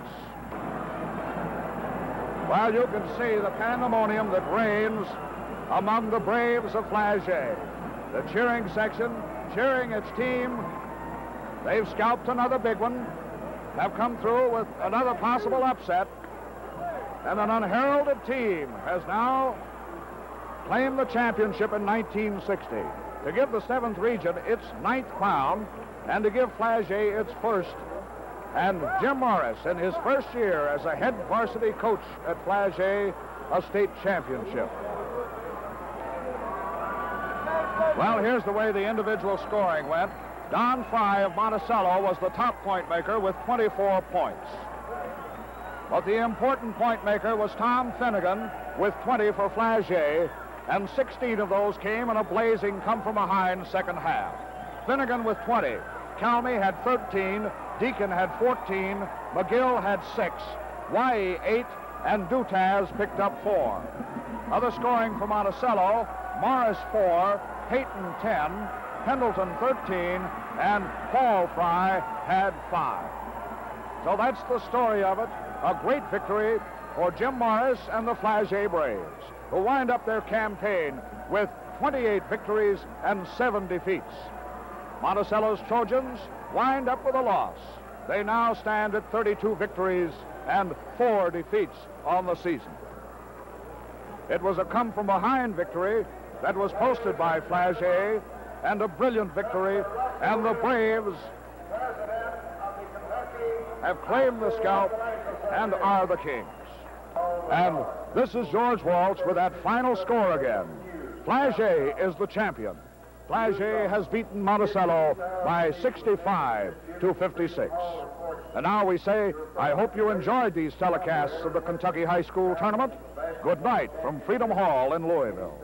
Well, you can see the pandemonium that reigns among the Braves of Flaget. The cheering section, cheering its team. They've scalped another big one, have come through with another possible upset, and an unheralded team has now claimed the championship in 1960. To give the 7th region its 9th crown, and to give Flaget its first. And Jim Morris, in his first year as a head varsity coach at Flaget, a state championship. Well, here's the way the individual scoring went. Don Fry of Monticello was the top point maker with 24 points. But the important point maker was Tom Finnegan with 20 for Flaget, and 16 of those came in a blazing come-from-behind second half. Finnegan with 20. Calmy had 13. Deacon had 14. McGill had 6. Ye 8. And Dutaz picked up 4. Other scoring for Monticello: Morris 4, Peyton 10, Pendleton 13, and Paul Fry had 5. So that's the story of it. A great victory for Jim Morris and the Flaget Braves, who wind up their campaign with 28 victories and 7 defeats. Monticello's Trojans wind up with a loss. They now stand at 32 victories and 4 defeats on the season. It was a come-from-behind victory that was posted by Flaget, and a brilliant victory, and the Braves have claimed the scalp and are the kings. And this is George Walsh with that final score again. Flaget is the champion. Flaget has beaten Monticello by 65 to 56. And now we say, I hope you enjoyed these telecasts of the Kentucky High School Tournament. Good night from Freedom Hall in Louisville.